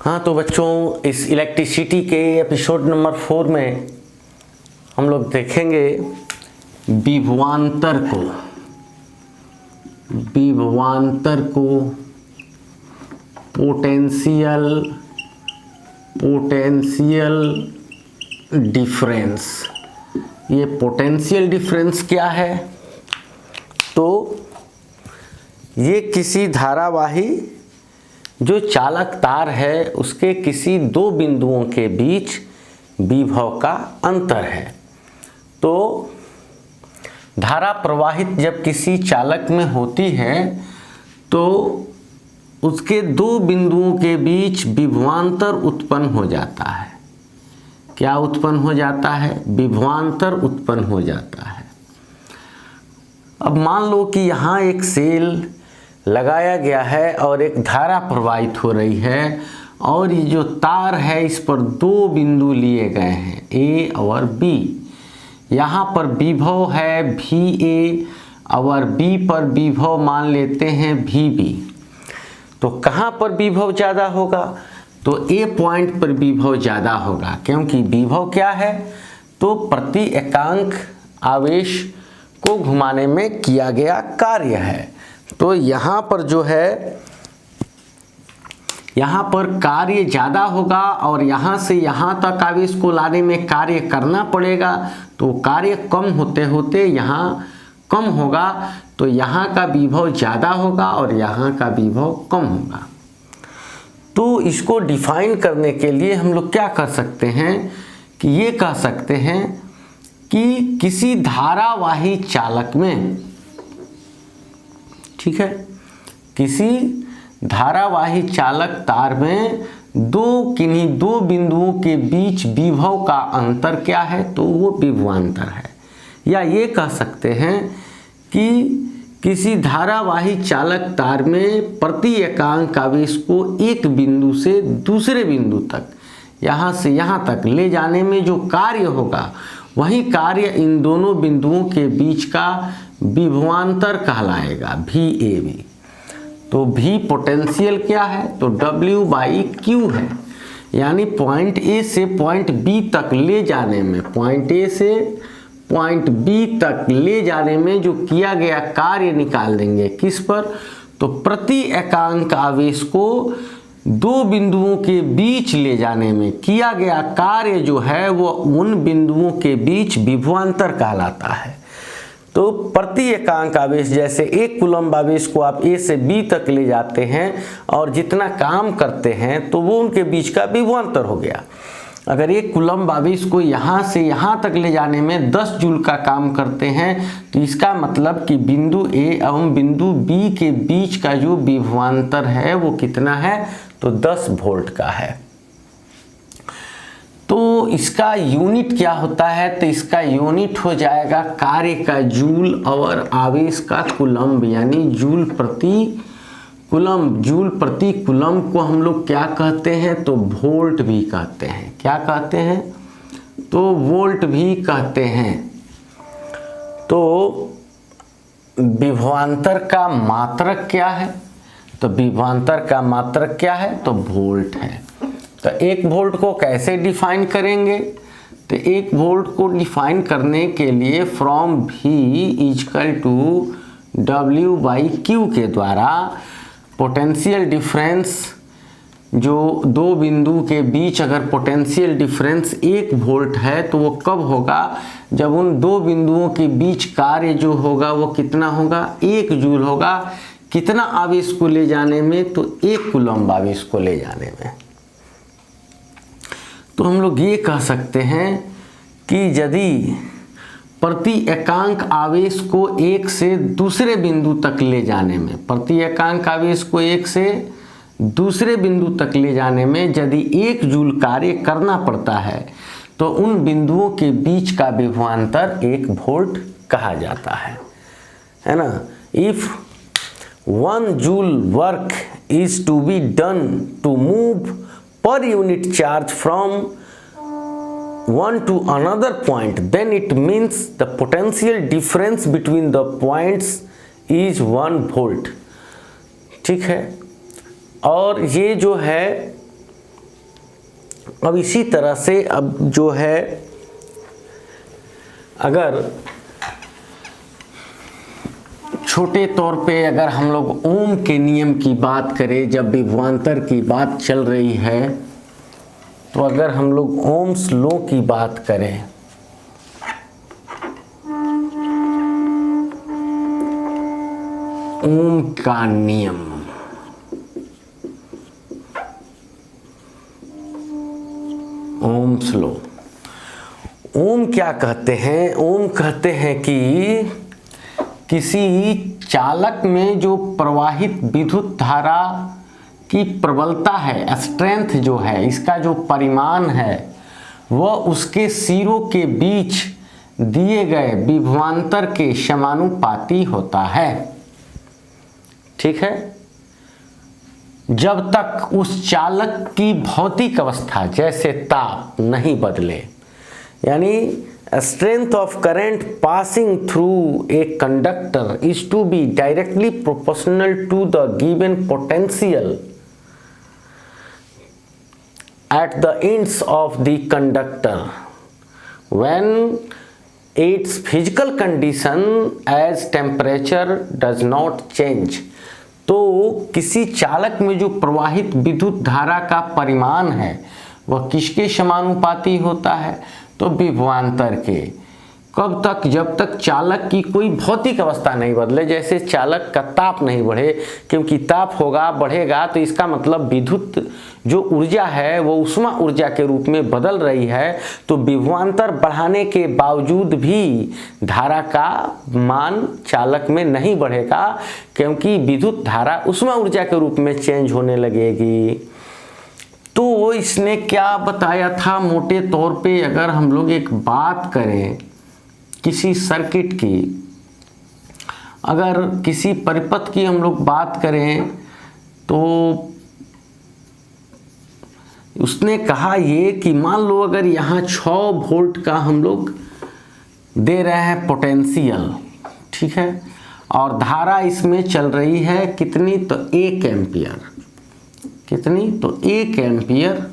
हाँ तो बच्चों, इस इलेक्ट्रिसिटी के एपिसोड नंबर 4 में हम लोग देखेंगे विभवांतर को पोटेंशियल डिफरेंस। ये पोटेंशियल डिफरेंस क्या है? तो ये किसी धारावाही जो चालक तार है उसके किसी दो बिंदुओं के बीच विभव का अंतर है। तो धारा प्रवाहित जब किसी चालक में होती है तो उसके दो बिंदुओं के बीच विभवांतर उत्पन्न हो जाता है। क्या उत्पन्न हो जाता है? विभवांतर उत्पन्न हो जाता है। अब मान लो कि यहाँ एक सेल लगाया गया है और एक धारा प्रवाहित हो रही है और ये जो तार है इस पर दो बिंदु लिए गए हैं A और B। यहाँ पर विभव है VA और B पर विभव मान लेते हैं VB। तो कहाँ पर विभव ज़्यादा होगा? तो A पॉइंट पर विभव ज़्यादा होगा, क्योंकि विभव क्या है? तो प्रति एकांक आवेश को घुमाने में किया गया कार्य है। तो यहाँ पर जो है, यहाँ पर कार्य ज़्यादा होगा और यहाँ से यहाँ तक आवेश को लाने में कार्य करना पड़ेगा। तो कार्य कम होते होते यहाँ कम होगा, तो यहाँ का विभव ज़्यादा होगा और यहाँ का विभव कम होगा। तो इसको डिफाइन करने के लिए हम लोग क्या कर सकते हैं कि ये कह सकते हैं कि किसी धारावाही चालक में, ठीक है, किसी धारावाही चालक तार में किन्हीं दो बिंदुओं के बीच विभव का अंतर क्या है? तो वो विभवांतर है। या ये कह सकते हैं कि किसी धारावाही चालक तार में प्रति एकांक आवेश को एक बिंदु से दूसरे बिंदु तक, यहाँ से यहाँ तक ले जाने में जो कार्य होगा वही कार्य इन दोनों बिंदुओं के बीच का विभवांतर कहलाएगा, VAB। तो V पोटेंशियल क्या है? तो W/Q है। यानी पॉइंट A से पॉइंट B तक ले जाने में, पॉइंट A से पॉइंट B तक ले जाने में जो किया गया कार्य निकाल देंगे किस पर? तो प्रति एकांक आवेश को दो बिंदुओं के बीच ले जाने में किया गया कार्य जो है वो उन बिंदुओं के बीच विभवांतर कहलाता है। तो प्रति एकांक आवेश, जैसे एक कूलम्ब आवेश को आप A से B तक ले जाते हैं और जितना काम करते हैं तो वो उनके बीच का विभवांतर हो गया। अगर एक कूलम्ब आवेश को यहाँ से यहाँ तक ले जाने में 10 जूल का काम करते हैं तो इसका मतलब कि बिंदु A एवं बिंदु B के बीच का जो विभवांतर है वो कितना है? तो 10 वोल्ट का है। तो इसका यूनिट क्या होता है? तो इसका यूनिट हो जाएगा कार्य का जूल और आवेश का कूलम्ब, यानी जूल प्रति कूलम्ब। जूल प्रति कूलम्ब को हम लोग क्या कहते हैं? तो वोल्ट भी कहते हैं। क्या कहते हैं? तो वोल्ट भी कहते हैं। तो विभवांतर का मात्रक क्या है? तो विभवांतर का मात्रक क्या है? तो वोल्ट है। तो 1 वोल्ट को कैसे डिफाइन करेंगे? तो 1 वोल्ट को डिफाइन करने के लिए फ्रॉम V=W/Q के द्वारा पोटेंशियल डिफरेंस, जो दो बिंदु के बीच अगर पोटेंशियल डिफरेंस 1 वोल्ट है तो वो कब होगा? जब उन दो बिंदुओं के बीच कार्य जो होगा वो कितना होगा? 1 जूल होगा। कितना आवेश को ले जाने में? तो 1 कूलम्ब आवेश को ले जाने में। तो हम लोग ये कह सकते हैं कि यदि प्रति एकांक आवेश को एक से दूसरे बिंदु तक ले जाने में, प्रति एकांक आवेश को एक से दूसरे बिंदु तक ले जाने में यदि 1 जूल कार्य करना पड़ता है तो उन बिंदुओं के बीच का विभवांतर 1 वोल्ट कहा जाता है ना। If 1 joule work is to be done to move per unit charge from one to another point, then it means the potential difference between the points is 1 volt। ठीक है। और ये जो है अब इसी तरह से अब जो है, अगर छोटे तौर पे अगर हम लोग ओम के नियम की बात करें, जब विभवांतर की बात चल रही है, तो अगर हम लोग ओम्स लॉ की बात करें, ओम का नियम, ओम्स लॉ, ओम क्या कहते हैं? ओम कहते हैं कि किसी चालक में जो प्रवाहित विद्युत धारा की प्रबलता है, स्ट्रेंथ जो है, इसका जो परिमाण है, वह उसके सिरों के बीच दिए गए विभवांतर के समानुपाती होता है। ठीक है? जब तक उस चालक की भौतिक अवस्था जैसे ताप नहीं बदले, यानी strength of current passing through a conductor is to be directly proportional to the given potential at the ends of the conductor when its physical condition as temperature does not change। तो किसी चालक में जो प्रवाहित विद्युत धारा का परिमाण है वह किसके समानुपाती होता है? तो विभवांतर के। कब तक? जब तक चालक की कोई भौतिक अवस्था नहीं बदले, जैसे चालक का ताप नहीं बढ़े, क्योंकि ताप होगा, बढ़ेगा तो इसका मतलब विद्युत जो ऊर्जा है वो उष्मा ऊर्जा के रूप में बदल रही है। तो विभवांतर बढ़ाने के बावजूद भी धारा का मान चालक में नहीं बढ़ेगा, क्योंकि विद्युत धारा उष्मा ऊर्जा के रूप में चेंज होने लगेगी। तो इसने क्या बताया था? मोटे तौर पे अगर हम लोग एक बात करें किसी सर्किट की, अगर किसी परिपथ की हम लोग बात करें, तो उसने कहा ये कि मान लो अगर यहाँ 6 वोल्ट का हम लोग दे रहे हैं पोटेंशियल, ठीक है, और धारा इसमें चल रही है कितनी? तो 1 एम्पियर। कितनी? तो 1 एम्पियर।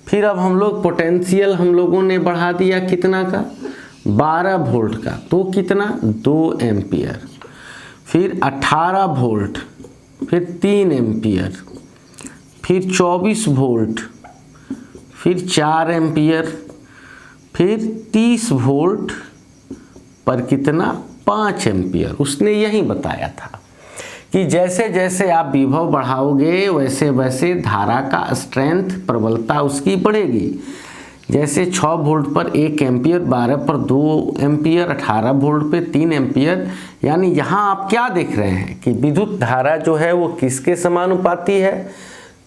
फिर अब हम लोग पोटेंशियल हम लोगों ने बढ़ा दिया कितना का? 12 वोल्ट का। तो कितना? 2 एम्पियर। फिर 18 वोल्ट, फिर 3 एम्पियर, फिर 24 वोल्ट, फिर 4 एम्पियर, फिर 30 वोल्ट पर कितना? 5 एम्पियर। उसने यही बताया था कि जैसे जैसे आप विभव बढ़ाओगे वैसे वैसे धारा का स्ट्रेंथ, प्रबलता उसकी बढ़ेगी। जैसे 6 वोल्ट पर 1 एम्पियर, 12 पर 2 एम्पियर, 18 वोल्ट पे 3 एम्पियर। यानी यहाँ आप क्या देख रहे हैं कि विद्युत धारा जो है वो किसके समानुपाती है?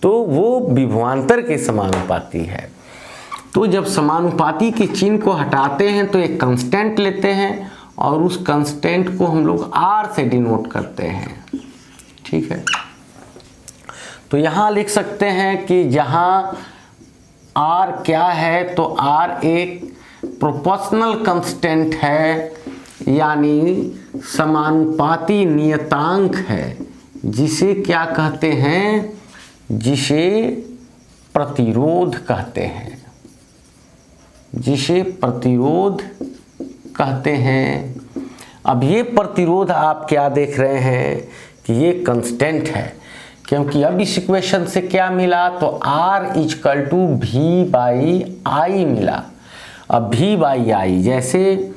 तो वो विभवांतर के समानुपाती है। तो जब समानुपाती के चिन्ह को हटाते हैं तो एक कांस्टेंट लेते हैं और उस कांस्टेंट को हम लोग R से डिनोट करते हैं। ठीक है, तो यहाँ लिख सकते हैं कि जहाँ R क्या है? तो R एक प्रोपोर्शनल कांस्टेंट है, यानी समानुपाती नियतांक है, जिसे क्या कहते हैं? जिसे प्रतिरोध कहते हैं, जिसे प्रतिरोध कहते हैं। अब ये प्रतिरोध आप क्या देख रहे हैं कि ये कांस्टेंट है, क्योंकि अब इस इक्वेशन से क्या मिला? तो R इक्वल टू V/I मिला। अब V/I, जैसे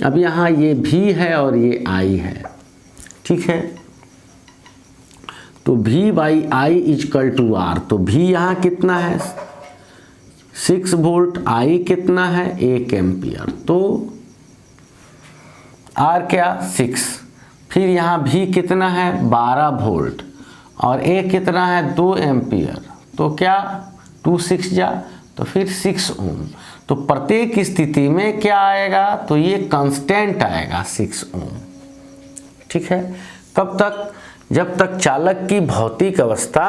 अब यहाँ ये V है और ये I है, ठीक है, तो V/I इक्वल टू R। तो V यहाँ कितना है? 6 वोल्ट, I कितना है? 1 एम्पियर। तो R क्या? 6। फिर यहाँ V कितना है? 12 वोल्ट, और A कितना है? 2 एम्पियर। तो क्या 2 6 जा, तो फिर 6 ओम। तो प्रत्येक स्थिति में क्या आएगा? तो ये कांस्टेंट आएगा 6 ओम। ठीक है, कब तक? जब तक चालक की भौतिक अवस्था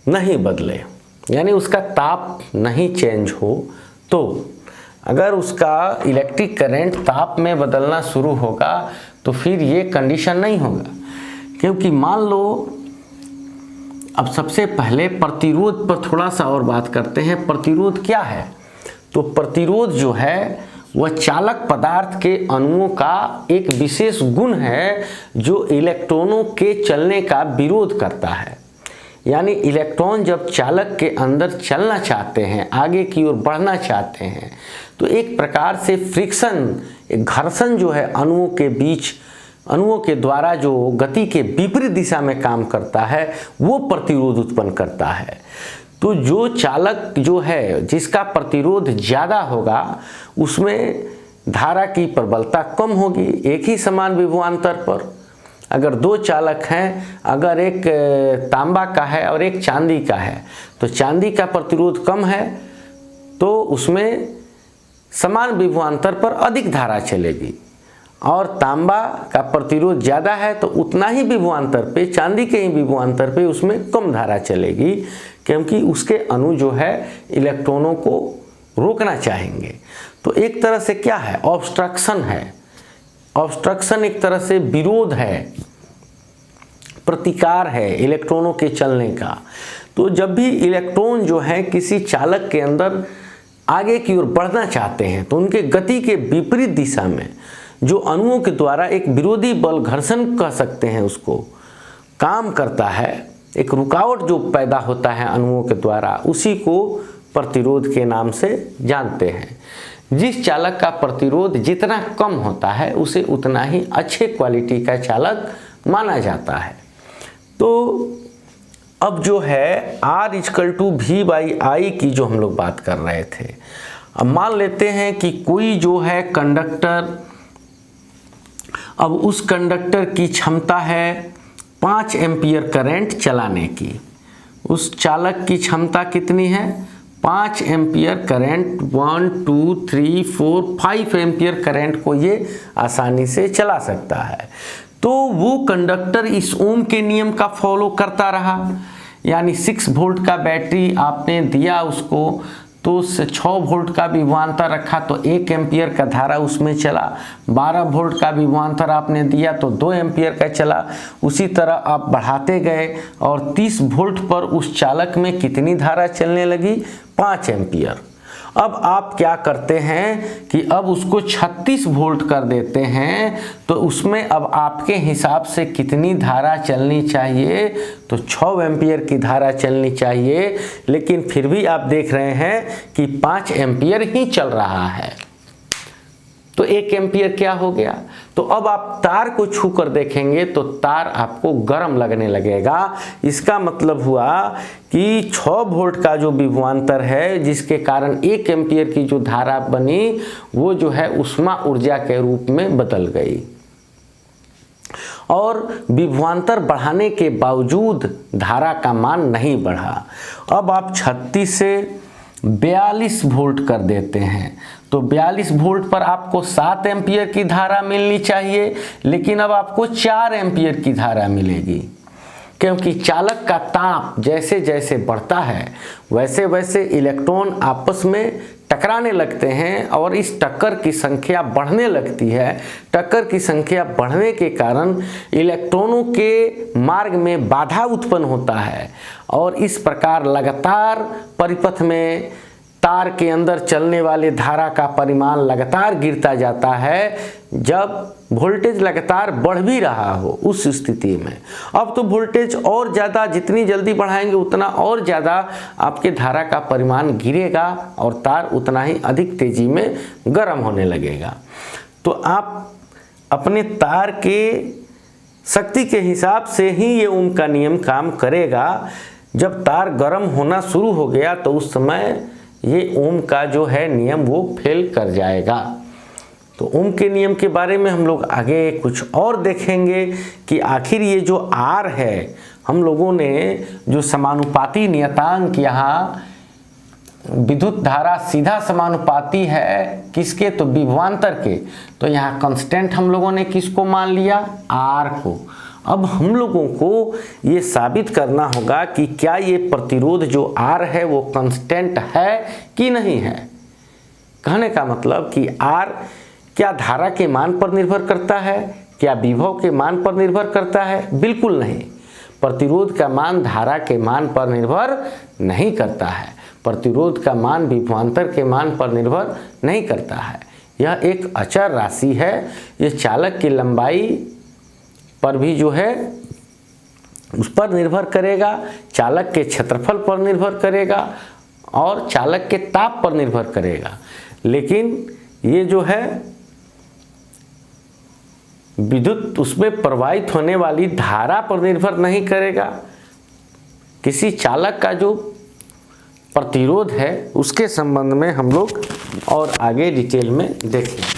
नहीं बदले, यानी उसका ताप नहीं चेंज हो। तो अगर उसका इलेक्ट्रिक करंट ताप में बदलना शुरू होगा तो फिर ये कंडीशन नहीं होगा, क्योंकि मान लो अब सबसे पहले प्रतिरोध पर थोड़ा सा और बात करते हैं। प्रतिरोध क्या है? तो प्रतिरोध जो है वह चालक पदार्थ के अणुओं का एक विशेष गुण है जो इलेक्ट्रॉनों के चलने का विरोध करता है। यानी इलेक्ट्रॉन जब चालक के अंदर चलना चाहते हैं, आगे की ओर बढ़ना चाहते हैं, तो एक प्रकार से फ्रिक्शन, एक घर्षण जो है अणुओं के बीच, अणुओं के द्वारा जो गति के विपरीत दिशा में काम करता है, वो प्रतिरोध उत्पन्न करता है। तो जो चालक जो है जिसका प्रतिरोध ज़्यादा होगा उसमें धारा की प्रबलता कम होगी एक ही समान विभवांतर पर। अगर दो चालक हैं, अगर एक तांबा का है और एक चांदी का है, तो चांदी का प्रतिरोध कम है तो उसमें समान विभवांतर पर अधिक धारा चलेगी, और तांबा का प्रतिरोध ज़्यादा है तो उतना ही विभवांतर पे, चांदी के ही विभवांतर पे उसमें कम धारा चलेगी, क्योंकि उसके अणु जो है इलेक्ट्रॉनों को रोकना चाहेंगे। तो एक तरह से क्या है? ऑब्स्ट्रक्शन है। ऑब्स्ट्रक्शन एक तरह से विरोध है, प्रतिकार है इलेक्ट्रॉनों के चलने का। तो जब भी इलेक्ट्रॉन जो है किसी चालक के अंदर आगे की ओर बढ़ना चाहते हैं तो उनके गति के विपरीत दिशा में जो अणुओं के द्वारा एक विरोधी बल, घर्षण कह सकते हैं उसको, काम करता है, एक रुकावट जो पैदा होता है अणुओं के द्वारा, उसी को प्रतिरोध के नाम से जानते हैं। जिस चालक का प्रतिरोध जितना कम होता है उसे उतना ही अच्छे क्वालिटी का चालक माना जाता है। तो अब जो है R = V/I की जो हम लोग बात कर रहे थे, अब मान लेते हैं कि कोई जो है कंडक्टर, अब उस कंडक्टर की क्षमता है 5 एम्पियर करंट चलाने की। उस चालक की क्षमता कितनी है? 5 एम्पियर करंट, 1 2 3 4 5 एम्पियर करंट को ये आसानी से चला सकता है। तो वो कंडक्टर इस ओम के नियम का फॉलो करता रहा, यानी 6 वोल्ट का बैटरी आपने दिया उसको, तो उससे 6 वोल्ट का विभवांतर रखा तो 1 एम्पियर का धारा उसमें चला। 12 वोल्ट का विभवांतर आपने दिया तो 2 एम्पियर का चला। उसी तरह आप बढ़ाते गए और 30 वोल्ट पर उस चालक में कितनी धारा चलने लगी? 5 एम्पियर। अब आप क्या करते हैं कि अब उसको 36 वोल्ट कर देते हैं, तो उसमें अब आपके हिसाब से कितनी धारा चलनी चाहिए? तो 6 एम्पियर की धारा चलनी चाहिए, लेकिन फिर भी आप देख रहे हैं कि 5 एम्पियर ही चल रहा है। तो 1 एम्पियर क्या हो गया? तो अब आप तार को छू कर देखेंगे तो तार आपको गर्म लगने लगेगा। इसका मतलब हुआ कि 6 वोल्ट का जो विभवांतर है, जिसके कारण 1 एम्पियर की जो धारा बनी, वो जो है उष्मा ऊर्जा के रूप में बदल गई, और विभवांतर बढ़ाने के बावजूद धारा का मान नहीं बढ़ा। अब आप 36 से 42 वोल्ट कर देते हैं, तो 42 वोल्ट पर आपको 7 एम्पियर की धारा मिलनी चाहिए, लेकिन अब आपको 4 एम्पियर की धारा मिलेगी, क्योंकि चालक का ताप जैसे जैसे बढ़ता है वैसे वैसे इलेक्ट्रॉन आपस में टकराने लगते हैं और इस टक्कर की संख्या बढ़ने लगती है। टक्कर की संख्या बढ़ने के कारण इलेक्ट्रॉनों के मार्ग में बाधा उत्पन्न होता है, और इस प्रकार लगातार परिपथ में तार के अंदर चलने वाले धारा का परिमाण लगातार गिरता जाता है, जब वोल्टेज लगातार बढ़ भी रहा हो उस स्थिति में। अब तो वोल्टेज और ज़्यादा, जितनी जल्दी बढ़ाएंगे उतना और ज़्यादा आपके धारा का परिमाण गिरेगा और तार उतना ही अधिक तेज़ी में गर्म होने लगेगा। तो आप अपने तार के शक्ति के हिसाब से ही ये ओम का नियम काम करेगा। जब तार गर्म होना शुरू हो गया तो उस समय ये ओम का जो है नियम वो फेल कर जाएगा। तो ओम के नियम के बारे में हम लोग आगे कुछ और देखेंगे कि आखिर ये जो आर है, हम लोगों ने जो समानुपाती नियतांक, यहाँ विद्युत धारा सीधा समानुपाती है किसके? तो विभवांतर के। तो यहाँ कांस्टेंट हम लोगों ने किसको मान लिया? आर को। अब हम लोगों को ये साबित करना होगा कि क्या ये प्रतिरोध जो आर है वो कांस्टेंट है कि नहीं है। कहने का मतलब कि आर क्या धारा के मान पर निर्भर करता है? क्या विभव के मान पर निर्भर करता है? बिल्कुल नहीं। प्रतिरोध का मान धारा के मान पर निर्भर नहीं करता है। प्रतिरोध का मान विभवांतर के मान पर निर्भर नहीं करता है। यह एक अचर राशि है। यह चालक की लंबाई पर भी जो है उस पर निर्भर करेगा, चालक के क्षेत्रफल पर निर्भर करेगा और चालक के ताप पर निर्भर करेगा। लेकिन ये जो है विद्युत उसमें प्रवाहित होने वाली धारा पर निर्भर नहीं करेगा। किसी चालक का जो प्रतिरोध है उसके संबंध में हम लोग और आगे डिटेल में देखें।